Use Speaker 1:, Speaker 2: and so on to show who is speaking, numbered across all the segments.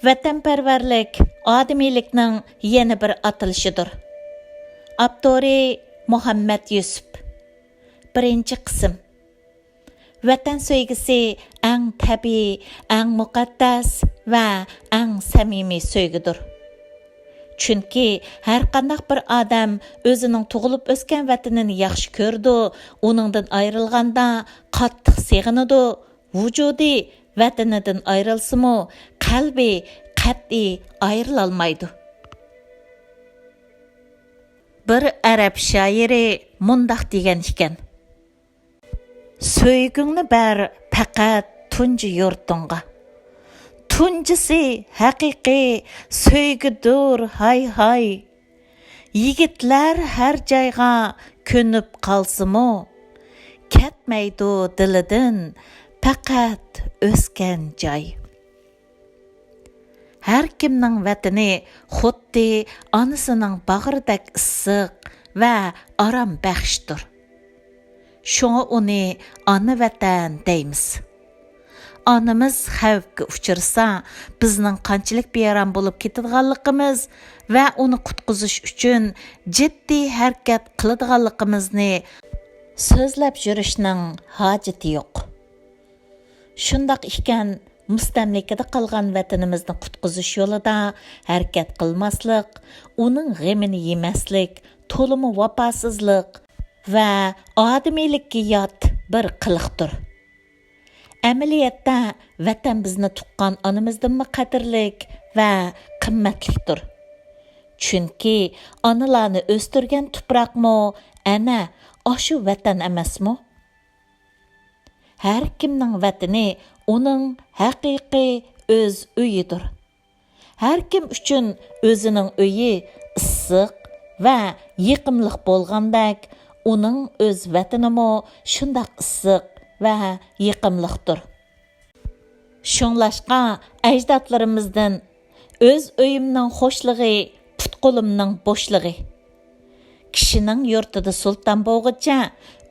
Speaker 1: ۋەتەنپەرۋەرلىك ئادىمىلىكنىڭ يەنە bir ئاتىلىشىدۇر. ئاپتورى مۇھەممەد يۈسۈپ. Birinci qism. Vətən söygüsü ən təbii, ən müqəddəs və ən səmimi söygüdür. Çünki hər qandaq bir adam özünün tug'ilib o'sgan vatanini yaxshi ko'rdi, uningdan ayrilganda qattiq seg'inadi, vujudi vatanidan ayrilsimi, qalbi qat'iy ayrilolmaydi. Bir arab shoiri mundaq degan ekan: Söygüngni ber faqat tunji yurtingga. Tunjisi haqiqiy söygüdür hay hay. Yigitlar har joyga ko'nib qalsimi, ketmaydi dilidan faqat o'sgan joy. Har kimning vatani xuddi onasining bag'ridek issiq va orom baxshdir. Şoňa uni ana vatan deymiz. Anamız xavfga uchirsa, bizning qanchalik bearam bo'lib ketadiganligimiz va uni qutqizish uchun jiddiy harakat qiladiganligimizni so'zlab yurishning hojati yo'q. Shundoq ekan, mustamlikada qolgan vatanimizni qutqizish yo'lida harakat qilmaslik, uning g'amini yemaslik, to'limi vafosizlik va odimiylikka yot bir qiliqdir. Amaliyotda vatan bizni tuqqan onamizdan qadrlik va qimmatlikdir. Chunki onalarni o'stirgan tuproqmi ana oshu vatan emasmi? Har kimning vatani uning haqiqiy o'z uyidir. Har kim uchun o'zining uyi issiq va yiqimliq bo'lgandek, uning o'z vatanimi shundoq issiq va yiqimliqdir. Şoňlaşqa ajdodlarimizdan o'z uyimning xo'shligi, putqulimning bo'shligi. Kishining yurtida sulton bo'lguncha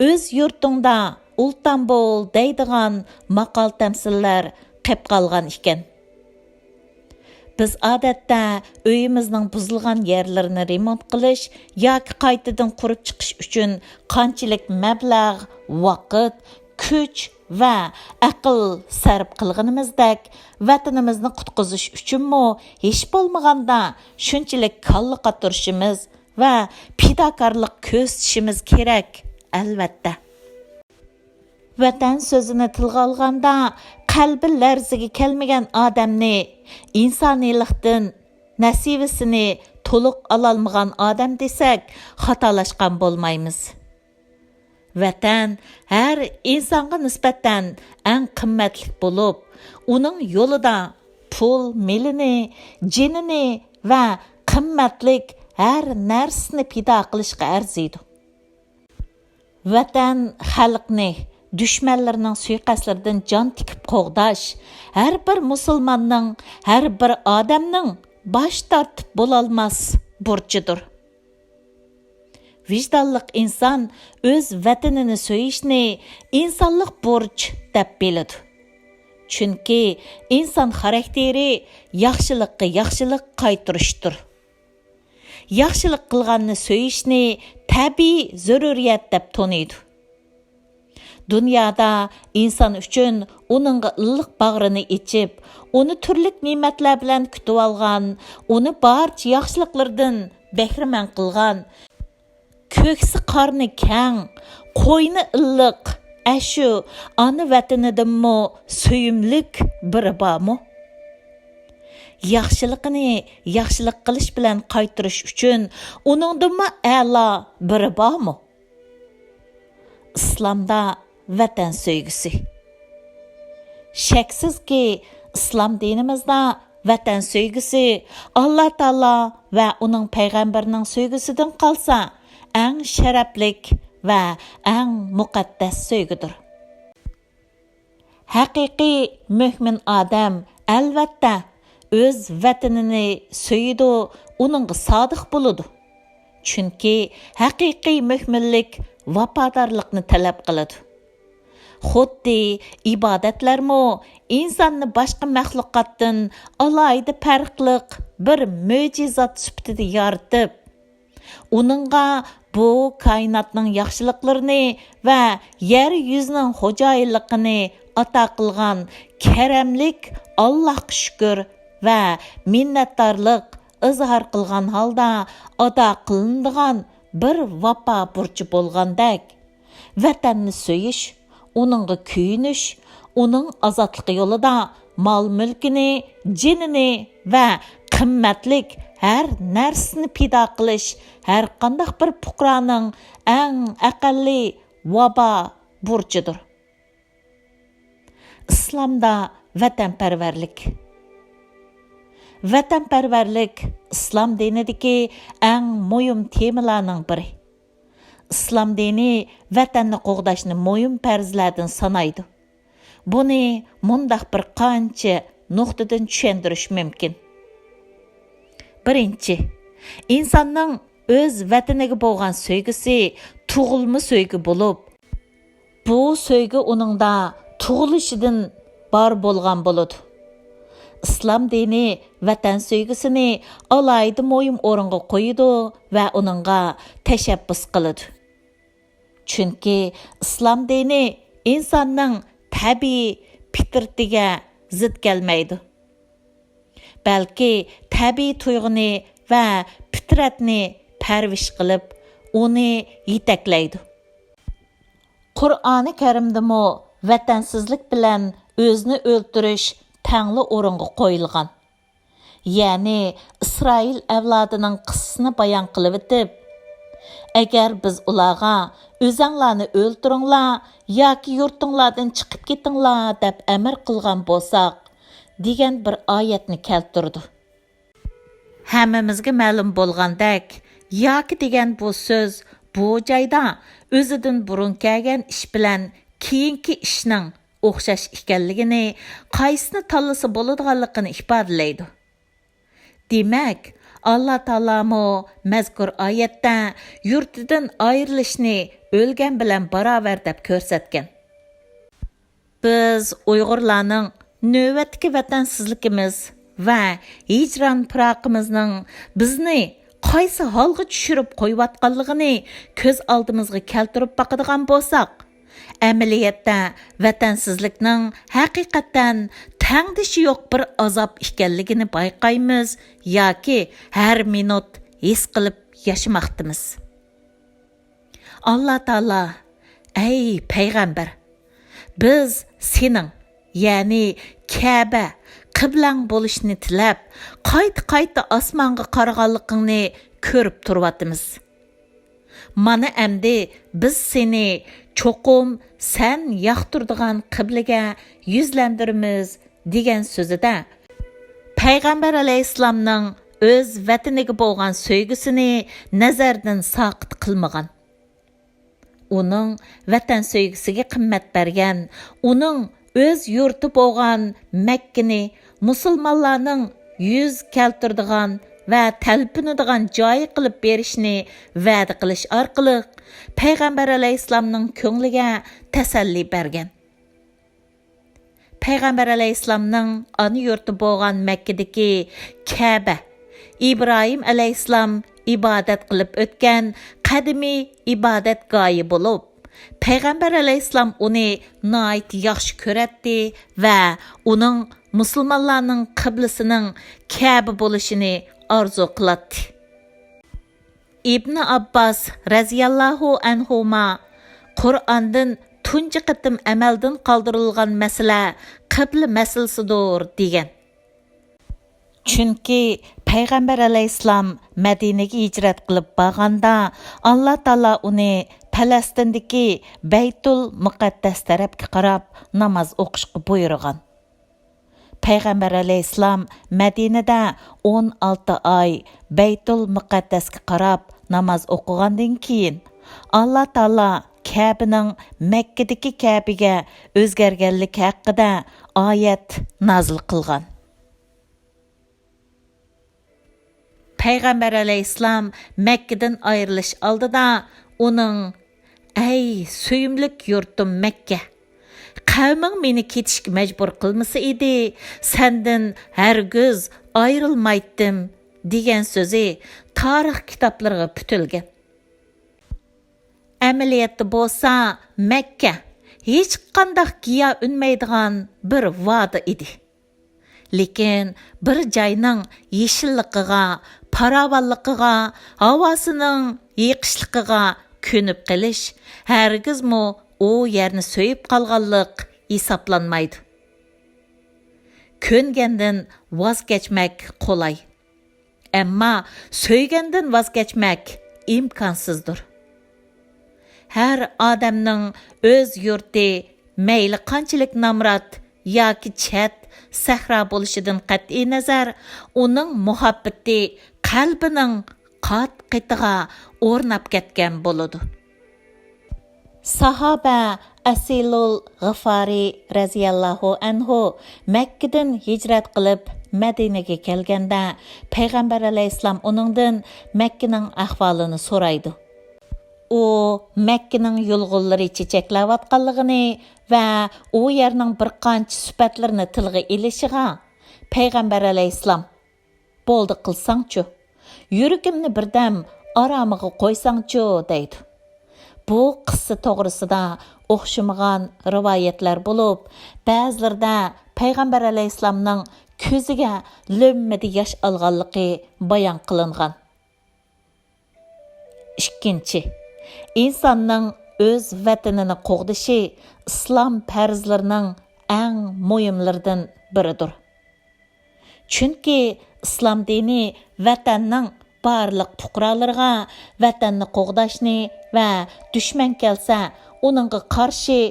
Speaker 1: o'z yurtingda ulton bo'l deydigan maqol tamsillar qilib qolgan ekan. Biz odatda uyimizning buzilgan yerlarini remont qilish yoki qaytadan qurib chiqish uchun qanchalik mablag', vaqt, kuch va aql sarf qilganimizdek, vatanimizni qutqizish uchunmi hech bo'lmaganda shunchalik kalla qatirishimiz va fidokorlik ko'rsatishimiz kerak, albatta. Vatan so'zini tilga olganda qalbi larziga kelmagan odamni, insoniylikdan nasibasini to'liq ololmagan odam desak, xatolashgan bo'lmaymiz. Vatan har insonga nisbatan eng qimmatli bo'lib, uning yo'lida pul, milini, jinini va qimmatlik har narsani fido qilishga arziydi. Vatan xalqni düşmanlarının suiqastlaridan jon tikib qo'g'dash har bir musulmonning, har bir odamning bosh tortib bo'lolmas burchidir. Vijdonliq inson o'z vatanini so'yishni insonlik burch deb biladi. Chunki inson xarakteri yaxshilikqa yaxshilik qaytarishdir. Yaxshilik qilganni so'yishni tabiiy zaruriyat deb to'naydi. Dünyada insan üçün onunğa ılıq bağrını içib, onu türlük nimetler bilen kütüp algan, onu barcha yaxşılıklardan behriman qılgan, köksü qarnı keng, qoynu ılıq, əşu, anı vətinidanmı söyümlük biri barmı? Yaxşılıqını yaxşılık qilish bilen qaytırış üçün onundanmı a'la biri barmı? İslamda vatan söygüsü. Şəksiz ki, İslam dinimizdə vatan söygüsü Allah Taala və onun peyğəmbərinin söygüsüdən qalsa, ən şərəflik və ən müqəddəs söygüdür. Haqiqi mömin adam əlbəttə öz vatanını söyüdü, onunğa sadiq buludu. Çünki haqiqi möminlik vafadarlıqni talab qılıdı. xuddi ibodatlarmı insonni boshqa maxluqotdan alohida farqliq bir mo'jizat sifatida yaratib, uningga bu koinotning yaxshiliklarini va yer yuzining xo'jayinligini ato qilgan karamlik Allohga shukr va minnatdorlik izhor qilgan holda ado qilinadigan bir vafo burchi bo'lgandek, vatanni so'yish, uningga kuyinish, uning ozodligi yo'lida mol-mulkini, jinini va qimmatlik har narsani pido qilish har qanday bir fuqaroning eng aqalli vabo burchidir. İslamda vətənpərvərlik. Vətənpərvərlik İslam dinidagi eng muhim temalarning biri. İslam dini vətənni qo'g'dashni muhim farzlardan sanaydi. Buni mundaq bir qancha nuqtadan tushundirish mumkin. Birinchi, insonning o'z vataniga bo'lgan sevgisi tug'ilma sevgi bo'lib, bu sevgi uningda tug'ilishidan bor bo'lgan bo'ladi. İslam dini vatan sevgisini alayda muhim o'ringa qo'yadi va uningga tashabbus qiladi. Chunki İslam dini insonning tabiiy fitratiga zid kelmaydi. Balki tabiiy tuyg'uni va fitratni parvish qilib, uni yetaklaydi. Qur'oni Karimdami vatansizlik bilan o'zni o'ldirish tangli o'ringa qo'yilgan. Ya'ni İsrail avlodining qissasini bayon qilib o'tib, agar biz ularga o'zinglarni o'ldiringlar yoki yurtinglardan chiqib ketinglar deb amr qilgan bo'lsak, degan bir oyatni keltirdi. Hammamizga ma'lum bo'lgandek, yoki degan bu so'z bu joyda o'zidan burun kelgan ish bilan keyingi ishning o'xshash ekanligini, qaysini tanlasa bo'ladiganligini ifodalaydi. Demak, Alloh taolamo mazkur oyatda yurtidan ayrilishni o'lgan bilan barobar deb ko'rsatgan. Biz Uyg'urlarning navbatdagi vatansizligimiz va hijron firaqimizning bizni qaysi holga tushirib qo'yayotganligini ko'z oldimizga keltirib boqadigan bo'lsak, amaliyotda vatansizlikning haqiqatan tangdishi yo'q bir azob ekanligini bayqaymiz yoki har minut his qilib yashamoqdamiz. Alloh taolo: "Ey payg'ambar, biz sening, ya'ni Ka'ba qiblang bo'lishni tilab, qayta osmonga qaraganligingni ko'rib turibmiz. Mana endi biz seni cho'qim sen yoqtirdigan qiblaga yuzlandiramiz" degan so'zida payg'ambar alayhissalomning o'z vataniga bo'lgan sevgisini nazardan soqit qilmagan. Uning vatan sevgisiga qimmat bergan, uning o'z yurti bo'lgan Makkani musulmonlarning yuz keltirdigan va talpinadigan joy qilib berishni va'da qilish orqali payg'ambar alayhissalomning ko'ngliga tasalli bergan. Payg'ambar alayhissalomning ona yurti bo'lgan Makkadagi Ka'ba, İbrahim alayhissalom ibodat qilib o'tgan qadimiy ibodatgohi bo'lib, payg'ambar alayhissalom uni nihoyat yaxshi ko'ratdi va uning musulmonlarning qiblasining Ka'ba bo'lishini orzu qiladi. İbn Abbas raziyallohu anhuma Qur'ondan tunji qitim amaldan qoldirilgan masala qibla masalasidir degan. Chunki payg'ambar alayhissalom Madinaga hijrat qilib borganda Alloh taolo uni Falastindagi Baytul Muqaddas tarafga qarab namoz o'qishga buyurgan. Payg'ambar alayhissalom Madinada 16 oy Baytul Muqaddasga qarab namoz o'qigandan keyin Alloh taolo Ka'baning Makkadagi Ka'baga o'zgarganlik haqida oyat nozil qilgan. Payg'ambar alayhissalom Makkadan ayrilish oldida uning: "Ey suyimlik yurtim Makka, Qavming meni ketishga majbur qilmasa edi, sendin hargiz ayrılmaydım degan so'zi tarix kitoblarga putilgan. Amaliyotda bo'lsa, Makka hech qanday giya unmaydigan bir vadi edi. Lekin bir joyning yeshilligiga, paravalligiga, havosining yiqishligiga ko'nib qilish hargizmi u yerni so'yib qolganlik hisoblanmaydi. Ko'ngandan voz kechmak qolay. Ammo so'ygandan voz kechmak imkonsizdir. Har odamning o'z yurti mayli qanchalik namrat yoki chat sahro bo'lishidan qat'iy nazar, uning muhabbati qalbining qat-qitiga o'rnab ketgan bo'ladi. Sahoba Asilul G'ifari raziyallohu anhu Makkadan hijrat qilib Madinaga kelganda Payg'ambar alayhissalom uningdan Makkaning ahvolini so'raydi. U Makkaning yulg'unlari chechaklayotganligini va u yerning bir qancha sifatlarini tilga ilishiga Payg'ambar alayhissalom bo'ldi qilsangchu, yuragimni birdam aromiga qo'ysangchu deydi. Bu qissa to'g'risida o'xshamagan rivoyatlar bo'lib, ba'zilarda Payg'ambar alayhissalomning ko'ziga lo'mmada yosh olganligi bayon qilingan. Ikkinchi, insonning o'z vatanini qo'g'dishi islom farzlarining eng muhimlaridan biridir. Chunki islom dini vatanning barliq fuqarolarga vatanni qo'g'dashni va dushman kelsa uningga qarshi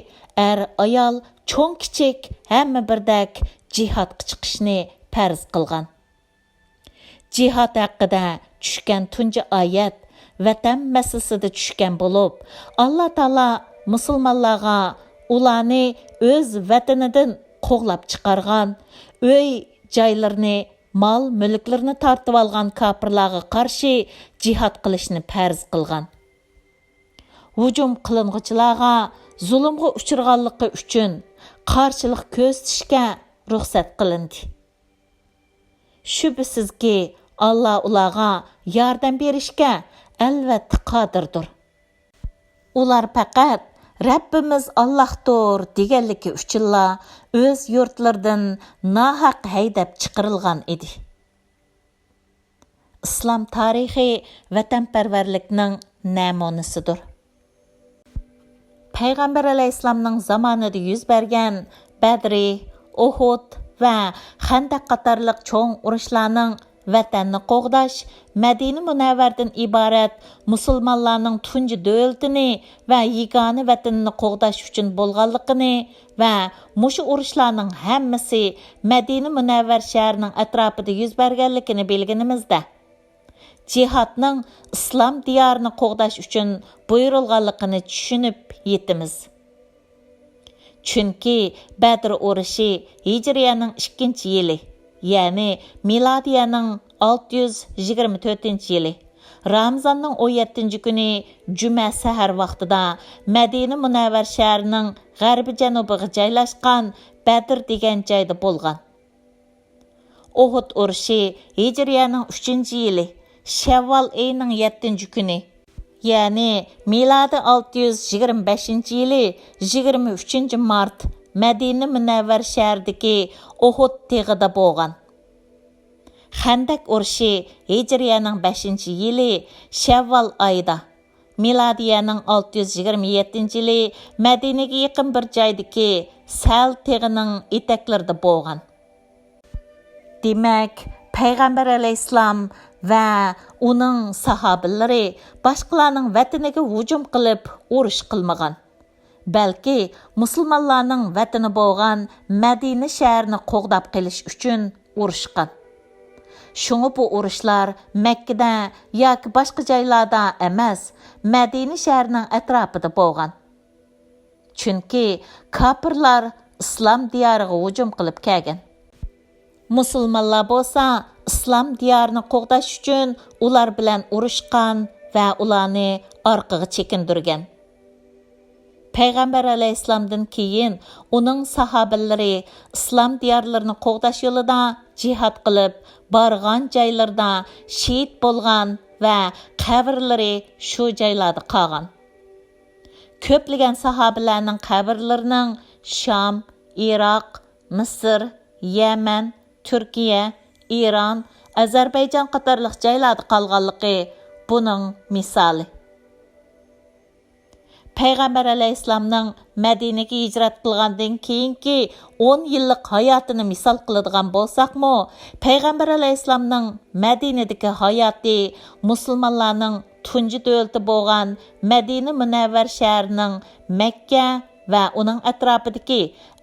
Speaker 1: ayol, cho'ng kichik hamma birdak jihodga chiqishni farz qilgan. Jihod haqida tushgan tunji oyat vatan masalasida tushgan bo'lib, Alloh taolo musulmonlarga ularni o'z vatanidan qo'g'lab chiqargan, uy joylarini, mol mulklarni tortib olgan kofirlarga qarshi jihod qilishni farz qilgan. Hujum qiling'ichilarga zulmga uchirganligi uchun qarshilik ko'rsatishga ruxsat qilindi. Shubhisizki Alloh ularga yordam berishga albatta qodirdir. Ular faqat Rabbimiz Allohdir deganligi uchunla o'z yurtlaridan nohaq haydab chiqarilgan edi. Islom tarixi vatанпарварlikning namunasidir. Payg'ambar alayhissalomning zamonida yuz bergan Badri, Uhud va Xandaq qatorliq cho'ng urushlarning vatanni qo'g'dash, Madina Munavvardan iborat musulmonlarning tunji davlatini va yagona vatanini qo'g'dash uchun bo'lganligini va mushu urushlarning hammasi Madina Munavvar shahrining atrofida yuz berganligini bilganimizda, jihodning islom diyorini qo'g'dash uchun buyurilganligini tushunib yetimiz. Chunki Badr urushi Hijriyaning 2-yili, ya'ni milodiyaning 624-yili, Ramazonning 17-kuni juma sahar vaqtida Madina Munavvar shahrining g'arbi janubiga joylashgan Badr degan joyda bo'lgan. Uhud urushi Hijriyaning 3-yili, Shavval oyining 7-kuni, ya'ni milodi 625-yili 23 mart Madina Munavvar shahridagi Uhud teg'ida bo'lgan. Xandaq urushi Hijriyaning 5-yili Shavval oyida, milodiyaning 627-yili Madinaga yaqin bir joydagi Sal teg'ining etaklarida bo'lgan. Demak, Payg'ambar alayhissalom va uning sahobalari boshqalarning vataniga hujum qilib urush qilmagan. Balki musulmonlarning vatani bo'lgan Madina shahrini qo'g'dab qilish uchun urushgan. Shunga bu urushlar Makkada yoki boshqa joylarda emas, Madina shahrining atrofida bo'lgan. Chunki kofirlar islom diyoriga hujum qilib kelgan. Musulmonlar bo'lsa islom diyorini qo'g'dash uchun ular bilan urushgan va ularni orqaga chekindirgan. Peyğəmbər əleyhissalamdan keyin onun sahabeləri İslam diyarlarını qoğdaş yolida cihad qılıb, barğan joylarda şehit bolğan və qəbirləri şu joylarda qalğan. Köplügən sahabelərinin qəbirlərinin Şam, İraq, Mısır, Yemen, Türkiye, İran, Azərbaycan qatarlıq joylarda qalğanlığı bunun misali. Peyğəmbər əleyhissalamның Mədinəyə hicrat qılğandan keyinki 10 yıllık hayatını misal qıladigan bolsaqmı, Peyğəmbər əleyhissalamның Mədinədəki hayatı musulmonlarning tunji dövləti bolğan Mədinə Münəvvər şəhərinin Məkkə və onun ətrafındakı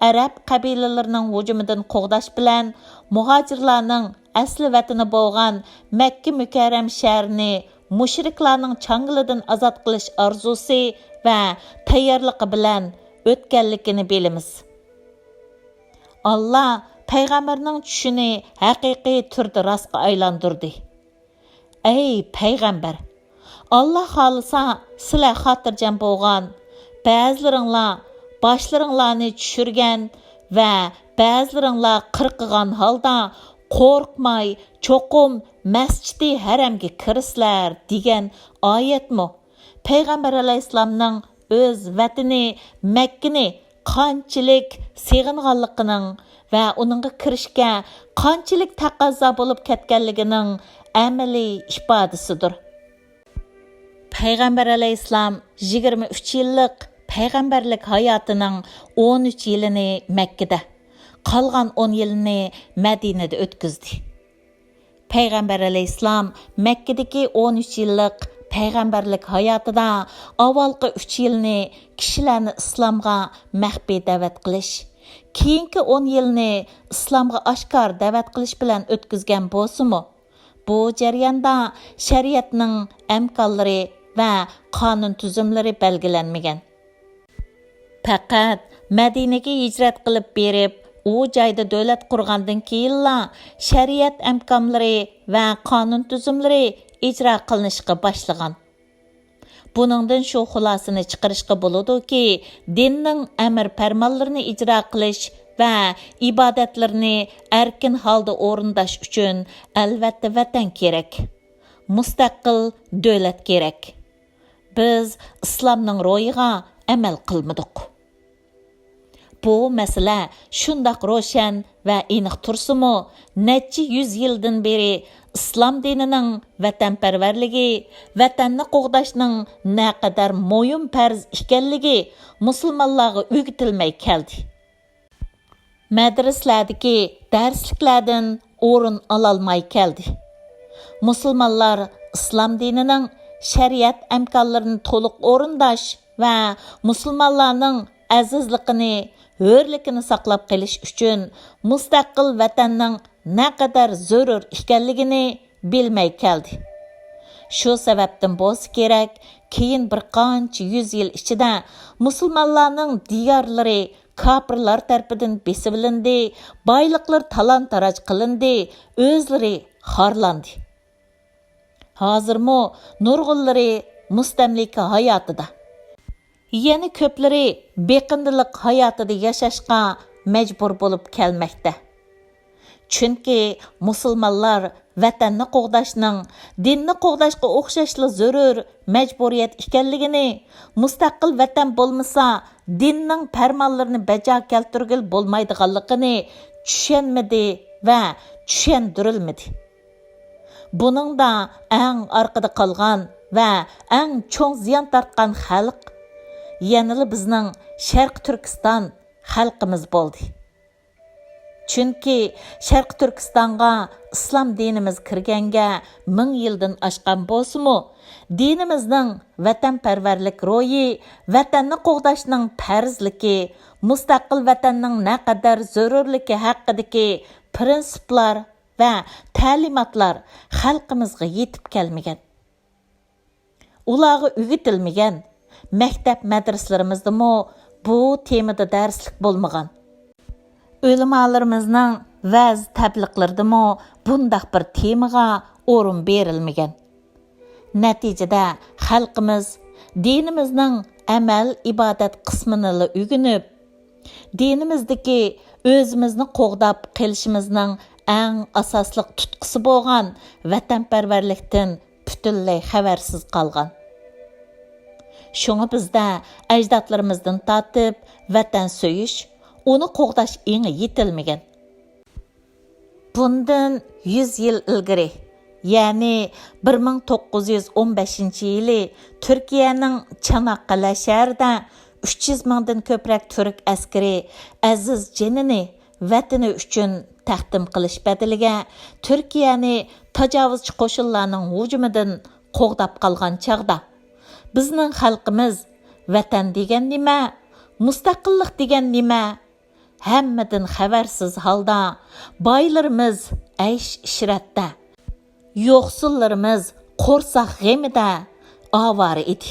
Speaker 1: Ərəb qəbilələrinin hücumundan qoğdaş bilan muhacirlarning asli vətəni bolğan Məkkə Mükerrem şəhərini müşriklarning çangılıdan azad qilish arzusi və tayyorligi bilan o'tganligini bilamiz. Allah Peyğəmbərning tushini haqiqiy turda rastga aylantirdi. Ey Peyğəmbər, Allah xolisa sizlar xotirjam bo'lgan, ba'zilaringlar boshlaringlarni tushirgan va ba'zilaringlar qirqigan holda qo'rqmay cho'qim masjidi haramga kirsizlar degan oyatmi Peyğəmbər əleyhissalamның öz vətini Məkkəni qanchalik seg'inganligining va uningga kirishga qanchalik taqozo bo'lib ketganligining amaliy ifodasidir. Peyğəmbər əleyhissalam 23 yillik payg'ambarlik hayotining 13 yilini Məkkədə, qolgan 10 yilini Mədinədə o'tkazdi. Peyğəmbər əleyhissalam Məkkədəki 13 yillik payg'ambarlik hayotida avvalgi 3 yilni kishilarni islomga maxfiy da'vat qilish, keyingi 10 yilni islomga oshkor da'vat qilish bilan o'tkazgan bo'lsa-mu, bu jarayonda shariatning amkonlari va qonun tuzumlari belgilanmagan. Faqat Madinaga hijrat qilib berib, u joyda davlat qurgandan keyinla shariat amkonlari va qonun tuzumlari icra qilinishga başlagan. Buningdan shu xulosani chiqarishga bo'ladi-ki, dinning amr farmonlarini ijro qilish va ibodatlarni erkin holda o'rindash uchun albatta vatan kerak. Mustaqil davlat kerak. Biz islomning ro'yiga amal qilmadik. Bu masala shundoq ro'shan va aniq tursa-mu, necha 100 yildan beri İslam dinining vətanpərvərligi, vətənni qoğdaşning naqadar moyun pərz ekanligi musulmonlarga o'rgatilmay keldi. Madraslardagi darsliklardan o'rin ololmay keldi. Musulmonlar islom dinining shariat amkonlarini to'liq o'rindash va musulmonlarning azizligini, hurligini saqlab qolish uchun mustaqil vatanning naqadar zarur ekanligini bilmay keldi. Shu sababdan bo'lsa kerak, keyin bir qancha 100 yil ichida musulmonlarning diyorlari kofirlar tarafidan besilindi, boyliqlar talon-taroj qilindi, o'zlari xorlandi. Hozirmi nurg'unlari mustamlika hayotida, yana ko'plari beqindilik hayotida yashashga majbur bo'lib kelmoqda. Chunki musulmonlar vatanni qo'g'dashning dinni qo'g'dashga o'xshashli zarur majburiyat ekanligini, mustaqil vatan bo'lmasa dinning farmonlarini bajo keltirgil bo'lmaydiganligini tushunmadi va tushundirilmadi. Buningda eng orqada qolgan va eng cho'ng ziyon tortgan xalq yana bizning Sharq Turkiston xalqimiz bo'ldi. Chunki Sharq Turkistonga islom dinimiz kirganga 1000 yildan oshgan bo'lsa-mu, dinimizning vatanparvarlik ro'yi, vatanni qo'g'dashning farzligi, mustaqil vatanning naqadar zarurligi haqidagi prinsiplar va ta'limotlar xalqimizga yetib kelmagan. Ularga o'rgatilmagan. Maktab madrasalarimizda bu temada darslik bo'lmagan. Ulamolarımızning va'z tabliqlaridami bundaq bir temaga o'rin berilmagan. Natijada xalqimiz dinimizning əməl, ibadət qismini ügünüb, dinimizdeki özümüzni qoğdab qilishimizning ən asaslıq tutqusu bolğan vətənpərvərlikdən bütünlüy xəbərsiz qalğan. Şunu bizdə əcdadlarımızdan tatıb vətən söyüş, onu qoğdaş eňi yetilmegen. Bundan 100 yıl ilgiri, yani 1915 yılı Türkiye'nin Çanakkale şəhərdə 300 mingdan köprək Türk əskeri əziz canini vətəni üçün təqdim qilish bədəliga Türkiyəni tajovuzchi qo'shinlarning hujumidan qo'g'dab qolgan chaqda bizning xalqimiz vatan degan nima, mustaqillik degan nima, hammadan xabarsiz holda boylarimiz aysh ishratda, yo'qsullarimiz qo'rsoq g'amida ovora edi.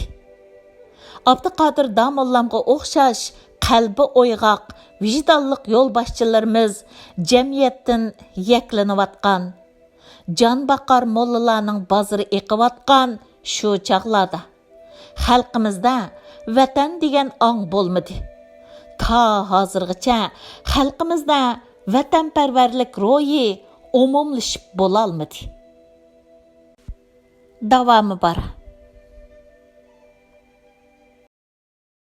Speaker 1: Abduqodir Domollamga o'xshash qalbi o'yg'oq, vijdonliq yo'lboshchilarimiz jamiyatdan yaklanayotgan, jon baqar mollalarning bozori eqiyotgan shu chaqlarda xalqimizda vatan degan ong bo'lmadi. Ta hozirgacha xalqimizda vatanparvarlik ro'yi umumlashib bo'lolmadi. Davomi bor.